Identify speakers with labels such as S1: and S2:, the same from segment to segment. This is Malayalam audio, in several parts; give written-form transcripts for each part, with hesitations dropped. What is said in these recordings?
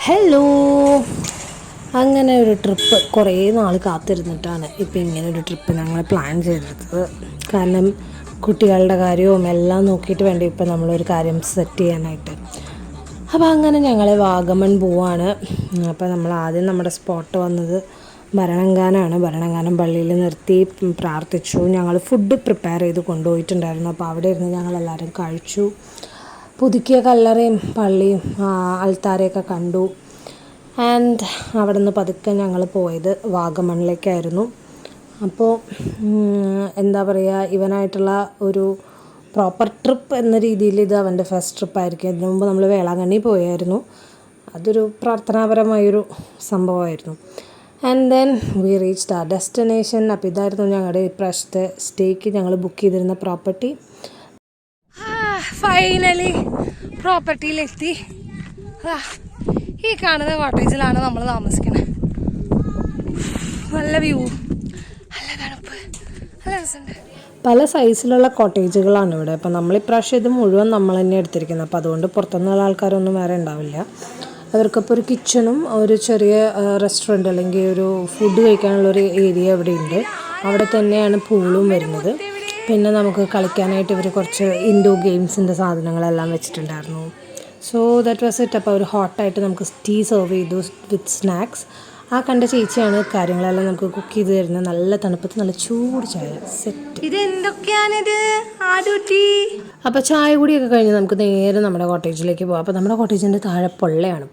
S1: ഹലോ. അങ്ങനെ ഒരു ട്രിപ്പ് കുറേ നാൾ കാത്തിരുന്നിട്ടാണ് ഇപ്പോൾ ഇങ്ങനെ ഒരു ട്രിപ്പ് ഞങ്ങൾ പ്ലാൻ ചെയ്തെടുത്തത്. കാരണം കുട്ടികളുടെ കാര്യവും എല്ലാം നോക്കിയിട്ട് വേണ്ട ഇപ്പോൾ നമ്മളൊരു കാര്യം സെറ്റ് ചെയ്യാനായിട്ട്. അപ്പോൾ അങ്ങനെ ഞങ്ങൾ വാഗമൺ പോവാണ്. അപ്പോൾ നമ്മൾ ആദ്യം നമ്മുടെ സ്പോട്ട് വന്നത് ഭരണങ്ങാനാണ്. ഭരണങ്ങാനം പള്ളിയിൽ നിർത്തി പ്രാർത്ഥിച്ചു. ഞങ്ങൾ ഫുഡ് പ്രിപ്പയർ ചെയ്ത് കൊണ്ടുപോയിട്ടുണ്ടായിരുന്നു. അപ്പോൾ അവിടെ ഇരുന്ന് ഞങ്ങളെല്ലാവരും കഴിച്ചു. പുതുക്കിയ കല്ലറയും പള്ളിയും അൾത്താരയൊക്കെ കണ്ടു. ആൻഡ് അവിടെ നിന്ന് പതുക്കെ ഞങ്ങൾ പോയത് വാഗമണിലേക്കായിരുന്നു. അപ്പോൾ എന്താ പറയുക, ഇവനായിട്ടുള്ള ഒരു പ്രോപ്പർ ട്രിപ്പ് എന്ന രീതിയിൽ ഇത് അവൻ്റെ ഫസ്റ്റ് ട്രിപ്പായിരിക്കും. ഇതിനു മുമ്പ് നമ്മൾ വേളാങ്കണ്ണി പോയായിരുന്നു. അതൊരു പ്രാർത്ഥനാപരമായൊരു സംഭവമായിരുന്നു. ആൻഡ് ദെൻ വി റീച്ച്ഡ് ആ ഡെസ്റ്റിനേഷൻ. അപ്പോൾ ഇതായിരുന്നു ഞങ്ങളുടെ ഇപ്രാവശ്യത്തെ സ്റ്റേക്ക് ഞങ്ങൾ ബുക്ക് ചെയ്തിരുന്ന പ്രോപ്പർട്ടി. ഫൈനലി പ്രോപ്പർട്ടിയിലെത്തി. ഈ കാണുന്ന കോട്ടേജിലാണ് നമ്മൾ താമസിക്കുന്നത്. നല്ല വ്യൂ, നല്ല തണുപ്പ്, നല്ല രസമുണ്ട്. പല സൈസിലുള്ള കോട്ടേജുകളാണ് ഇവിടെ. അപ്പോൾ നമ്മളിപ്രാവശ്യം ഇത് മുഴുവൻ നമ്മൾ തന്നെ എടുത്തിരിക്കുന്നത്. അപ്പോൾ അതുകൊണ്ട് പുറത്തുനിന്നുള്ള ആൾക്കാരൊന്നും വേറെ ഉണ്ടാവില്ല. അവർക്കപ്പോൾ ഒരു കിച്ചണും ഒരു ചെറിയ റെസ്റ്റോറൻറ്റ് അല്ലെങ്കിൽ ഒരു ഫുഡ് കഴിക്കാനുള്ളൊരു ഏരിയ ഇവിടെ ഉണ്ട്. അവിടെ തന്നെയാണ് പൂളും വരുന്നത്. പിന്നെ നമുക്ക് കളിക്കാനായിട്ട് ഇവർ കുറച്ച് ഇൻഡോർ ഗെയിംസിൻ്റെ സാധനങ്ങളെല്ലാം വെച്ചിട്ടുണ്ടായിരുന്നു. So that was it. അപ്പോൾ അവർ ഹോട്ടായിട്ട് നമുക്ക് ടീ സെർവ് ചെയ്തു വിത്ത് സ്നാക്സ്. ആ കണ്ട ചേച്ചിയാണ് കാര്യങ്ങളെല്ലാം നമുക്ക് കുക്ക് ചെയ്ത് തരുന്നത്. നല്ല തണുപ്പത്ത് നല്ല ചൂട് ചായ സെറ്റ്.
S2: ഇത് എന്തൊക്കെയാണിത്? ആടുട്ടി.
S1: അപ്പോൾ ചായ കൂടിയൊക്കെ കഴിഞ്ഞ് നമുക്ക് നേരെ നമ്മുടെ കോട്ടേജിലേക്ക് പോകാം. അപ്പോൾ നമ്മുടെ കോട്ടേജിൻ്റെ താഴെ പൊള്ളയാണ്.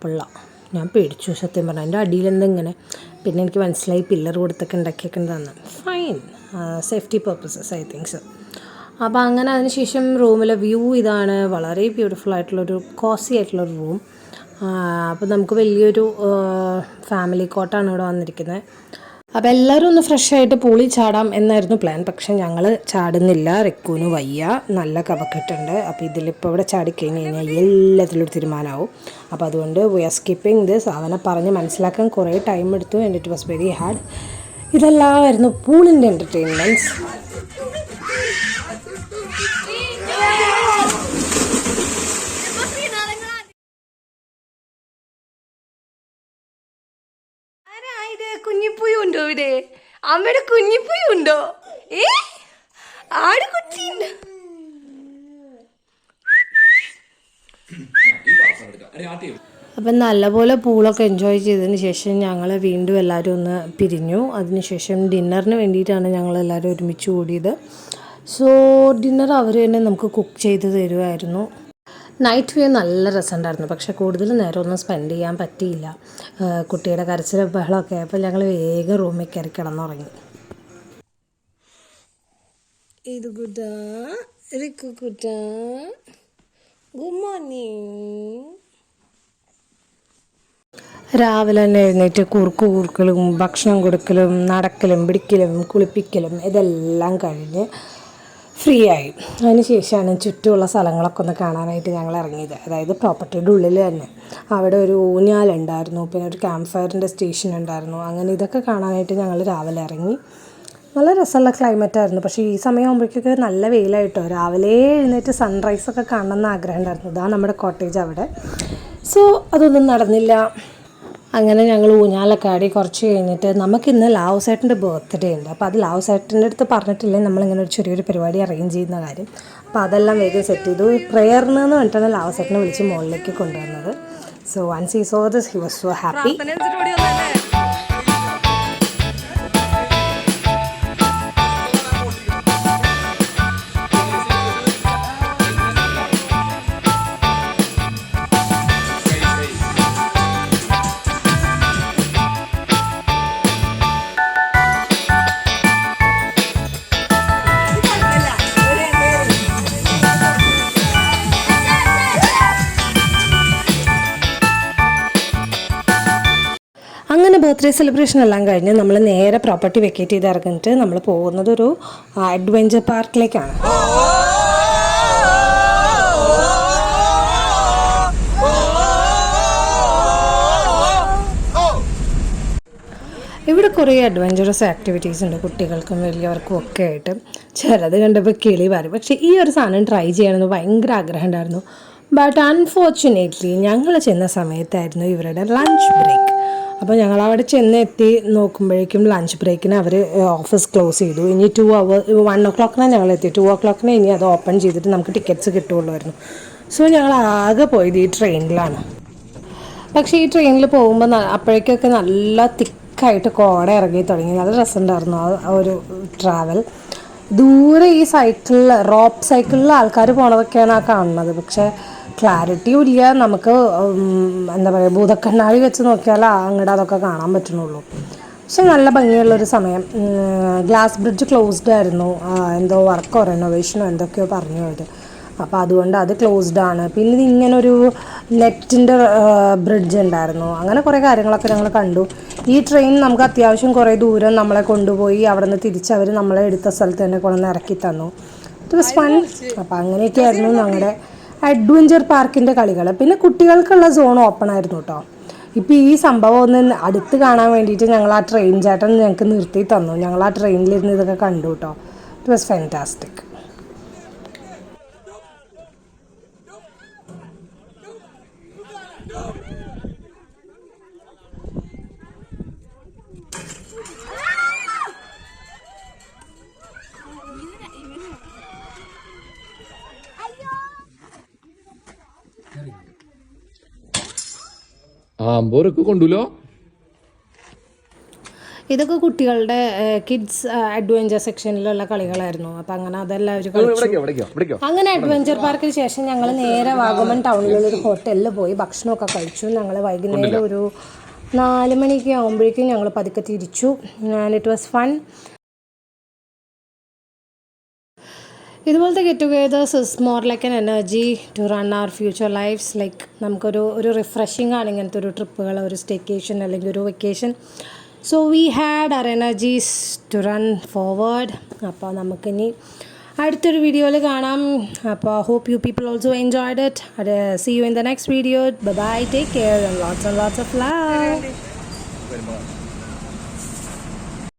S1: ഞാൻ പേടിച്ചു സത്യം പറഞ്ഞാൽ. എൻ്റെ അടിയിൽ എന്തെങ്ങനെ. പിന്നെ എനിക്ക് മനസ്സിലായി പില്ലർ കൊടുത്തൊക്കെ ഉണ്ടാക്കിയൊക്കെ തന്നെ. Fine, safety purposes I think so. അപ്പോൾ അങ്ങനെ അതിനുശേഷം റൂമിലെ വ്യൂ ഇതാണ്. വളരെ ബ്യൂട്ടിഫുൾ ആയിട്ടുള്ളൊരു കോസി ആയിട്ടുള്ളൊരു റൂം. അപ്പോൾ നമുക്ക് വലിയൊരു ഫാമിലി കോട്ടാണ് ഇവിടെ വന്നിരിക്കുന്നത്. അപ്പോൾ എല്ലാവരും ഒന്ന് ഫ്രഷ് ആയിട്ട് പൂളിൽ ചാടാം എന്നായിരുന്നു പ്ലാൻ. പക്ഷെ ഞങ്ങൾ ചാടുന്നില്ല. റിക്കുവിന് വയ്യ, നല്ല കഫക്കെട്ടുണ്ട്. അപ്പോൾ ഇതിലിപ്പോൾ ഇവിടെ ചാടിക്കഴിഞ്ഞ് കഴിഞ്ഞാൽ എല്ലാത്തിലും ഒരു തീരുമാനമാവും. അപ്പോൾ അതുകൊണ്ട് വി ആർ സ്കിപ്പിംഗ് ദിസ്. അവനെ പറഞ്ഞ് മനസ്സിലാക്കാൻ കുറേ ടൈം എടുത്തു. And it was very hard. ഇതെല്ലാമായിരുന്നു പൂളിൻ്റെ എൻ്റർടൈൻമെൻറ്റ്സ്.
S2: കുഞ്ഞിപ്പുയും ഉണ്ടോ ഇവിടെ? അമ്മയുടെ കുഞ്ഞിപ്പുയും ഉണ്ടോ? ആടുകുട്ടിയുണ്ട്.
S1: അപ്പം നല്ലപോലെ പൂളൊക്കെ എൻജോയ് ചെയ്തതിന് ശേഷം ഞങ്ങൾ വീണ്ടും എല്ലാവരും ഒന്ന് പിരിഞ്ഞു. അതിനുശേഷം ഡിന്നറിന് വേണ്ടിയിട്ടാണ് ഞങ്ങളെല്ലാവരും ഒരുമിച്ച് കൂടിയത്. സോ ഡിന്നർ അവർ തന്നെ നമുക്ക് കുക്ക് ചെയ്ത് തരുമായിരുന്നു. നൈറ്റ് വ്യൂ നല്ല രസമുണ്ടായിരുന്നു. പക്ഷെ കൂടുതൽ നേരം ഒന്നും സ്പെൻഡ് ചെയ്യാൻ പറ്റിയില്ല. കുട്ടിയുടെ കരച്ചിൽ ബഹളമൊക്കെ. അപ്പോൾ ഞങ്ങൾ വേഗം റൂമിൽ കയറി കിടന്നുറങ്ങി. ഇത് കുട്ടാ, റിക്കു കുട്ടാ, ഗുഡ് മോർണിംഗ്. രാവിലെ തന്നെ എഴുന്നേറ്റ് കൂർക്കലും ഭക്ഷണം കൊടുക്കലും നടക്കലും പിടിക്കലും കുളിപ്പിക്കലും ഇതെല്ലാം കഴിഞ്ഞ് ഫ്രീ ആയി. അതിന് ശേഷമാണ് ചുറ്റുമുള്ള സ്ഥലങ്ങളൊക്കെ ഒന്ന് കാണാനായിട്ട് ഞങ്ങൾ ഇറങ്ങിയത്. അതായത് പ്രോപ്പർട്ടിയുടെ ഉള്ളിൽ തന്നെ അവിടെ ഒരു ഊഞ്ഞാലുണ്ടായിരുന്നു. പിന്നെ ഒരു ക്യാമ്പ് ഫയറിൻ്റെ സ്റ്റേഷൻ ഉണ്ടായിരുന്നു. അങ്ങനെ ഇതൊക്കെ കാണാനായിട്ട് ഞങ്ങൾ രാവിലെ ഇറങ്ങി. നല്ല രസമുള്ള ക്ലൈമറ്റായിരുന്നു. പക്ഷേ ഈ സമയമാകുമ്പോഴേക്കൊക്കെ നല്ല വെയിലായിട്ടോ. രാവിലെ എഴുന്നേറ്റ് സൺറൈസൊക്കെ കാണണമെന്ന് ആഗ്രഹം ഉണ്ടായിരുന്നു. ഇതാണ് നമ്മുടെ കോട്ടേജ് അവിടെ. സോ അതൊന്നും നടന്നില്ല. അങ്ങനെ ഞങ്ങൾ ഊഞ്ഞാലൊക്കെ ആടി കുറച്ച് കഴിഞ്ഞിട്ട് നമുക്കിന്ന് ലാവുസേട്ടൻ്റെ ബർത്ത്ഡേ ഉണ്ട്. അപ്പോൾ അത് ലാവുസേട്ടൻ്റെ അടുത്ത് പറഞ്ഞിട്ടില്ലേ നമ്മളിങ്ങനെ ഒരു ചെറിയൊരു പരിപാടി അറേഞ്ച് ചെയ്യുന്ന കാര്യം. അപ്പോൾ അതെല്ലാം വേഗം സെറ്റ് ചെയ്തു. പ്രേയറിന് പറഞ്ഞിട്ടാണ് ലാവുസേട്ടനെ വിളിച്ച് മുകളിലേക്ക് കൊണ്ടുവന്നത്. So once he saw this he was so happy. അങ്ങനെ ബർത്ത്ഡേ സെലിബ്രേഷൻ എല്ലാം കഴിഞ്ഞ് നമ്മൾ നേരെ പ്രോപ്പർട്ടി വെക്കേറ്റ് ചെയ്ത് ഇറങ്ങിയിട്ട് നമ്മൾ പോകുന്നത് ഒരു അഡ്വഞ്ചർ പാർക്കിലേക്കാണ്. ഇവിടെ കുറേ അഡ്വഞ്ചറസ് ആക്ടിവിറ്റീസ് ഉണ്ട് കുട്ടികൾക്കും വലിയവർക്കും ഒക്കെ ആയിട്ട്. ചിലത് കണ്ടപ്പോൾ കിളി പാറി. പക്ഷേ ഈ ഒരു സാധനം ട്രൈ ചെയ്യണമെന്ന് ഭയങ്കര ആഗ്രഹം ഉണ്ടായിരുന്നു. ബട്ട് അൺഫോർച്ചുനേറ്റ്ലി ഞങ്ങൾ ചെന്ന സമയത്തായിരുന്നു ഇവരുടെ ലഞ്ച് ബ്രേക്ക്. അപ്പോൾ ഞങ്ങൾ അവിടെ ചെന്നെത്തി നോക്കുമ്പോഴേക്കും ലഞ്ച് ബ്രേക്കിന് അവർ ഓഫീസ് ക്ലോസ് ചെയ്തു. ഇനി 1 o'clock ഞങ്ങൾ എത്തി. 2 o'clock ഇനി അത് ഓപ്പൺ ചെയ്തിട്ട് നമുക്ക് ടിക്കറ്റ്സ് കിട്ടുള്ളായിരുന്നു. സോ ഞങ്ങൾ ആകെ പോയത് ഈ ട്രെയിനിലാണ്. പക്ഷേ ഈ ട്രെയിനിൽ പോകുമ്പോൾ അപ്പോഴേക്കൊക്കെ നല്ല തിക്കായിട്ട് കോട ഇറങ്ങി തുടങ്ങി. നല്ല രസമുണ്ടായിരുന്നു ആ ഒരു ട്രാവൽ. ദൂരെ ഈ റോപ്പ് സൈക്കിളിൽ ആൾക്കാർ പോണതൊക്കെയാണ് ആ കാണുന്നത്. പക്ഷേ ക്ലാരിറ്റിയും ഇല്ല. നമുക്ക് എന്താ പറയുക, ഭൂതക്കണ്ണാടി വെച്ച് നോക്കിയാൽ അങ്ങോട്ട് അതൊക്കെ കാണാൻ പറ്റുന്നുള്ളൂ. പക്ഷെ നല്ല ഭംഗിയുള്ളൊരു സമയം. ഗ്ലാസ് ബ്രിഡ്ജ് ക്ലോസ്ഡ് ആയിരുന്നു. എന്തോ വർക്കോ റെനോവേഷനോ എന്തൊക്കെയോ പറഞ്ഞു അവർ. അപ്പോൾ അതുകൊണ്ട് അത് ക്ലോസ്ഡ് ആണ്. പിന്നെ ഇങ്ങനൊരു നെറ്റിൻ്റെ ബ്രിഡ്ജ് ഉണ്ടായിരുന്നു. അങ്ങനെ കുറേ കാര്യങ്ങളൊക്കെ ഞങ്ങൾ കണ്ടു. ഈ ട്രെയിൻ നമുക്ക് അത്യാവശ്യം കുറേ ദൂരം നമ്മളെ കൊണ്ടുപോയി അവിടെ നിന്ന് തിരിച്ച് അവർ നമ്മളെ എടുത്ത സ്ഥലത്ത് തന്നെ കൊണ്ടുവന്ന് ഇറക്കി തന്നു. It was fun. അപ്പോൾ അങ്ങനെയൊക്കെയായിരുന്നു ഞങ്ങളുടെ അഡ്വഞ്ചർ പാർക്കിൻ്റെ കളികൾ. പിന്നെ കുട്ടികൾക്കുള്ള സോൺ ഓപ്പൺ ആയിരുന്നു കേട്ടോ. ഇപ്പോൾ ഈ സംഭവം ഒന്ന് അടുത്ത് കാണാൻ വേണ്ടിയിട്ട് ഞങ്ങൾ ആ ട്രെയിൻ ചേട്ടൻ ഞങ്ങൾക്ക് നിർത്തി തന്നു. ഞങ്ങൾ ആ ട്രെയിനിലിരുന്ന് ഇതൊക്കെ കണ്ടു കേട്ടോ. It was fantastic.
S3: അമ്പോരൊക്കെ കൊണ്ടുല്ലോ.
S1: ഇതൊക്കെ കുട്ടികളുടെ കിഡ്സ് അഡ്വഞ്ചർ സെക്ഷനിലുള്ള കളികളായിരുന്നു. അപ്പം അങ്ങനെ അതെല്ലാം അവർ കളിച്ചു. അങ്ങനെ അഡ്വഞ്ചർ പാർക്കിന് ശേഷം ഞങ്ങൾ നേരെ വാഗമൺ ടൗണിലുള്ളൊരു ഹോട്ടലിൽ പോയി ഭക്ഷണമൊക്കെ കഴിച്ചു. ഞങ്ങൾ വൈകുന്നേരം ഒരു 4 മണിക്ക് ആകുമ്പോഴേക്കും ഞങ്ങൾ പതുക്കെ തിരിച്ചു. And it was fun. ഇതുപോലത്തെ get togethers is more like an energy to run our future lifes. Like നമുക്കൊരു റിഫ്രഷിംഗ് ആണ് ഇങ്ങനത്തെ ഒരു ട്രിപ്പുകൾ, ഒരു സ്റ്റേക്കേഷൻ അല്ലെങ്കിൽ ഒരു vacation. So we had our energies to run forward. അപ്പോൾ നമുക്കിനി അടുത്തൊരു വീഡിയോയിൽ കാണാം. അപ്പോൾ hope you people also enjoyed it. See you in the next video. Bye, take care and lots of love.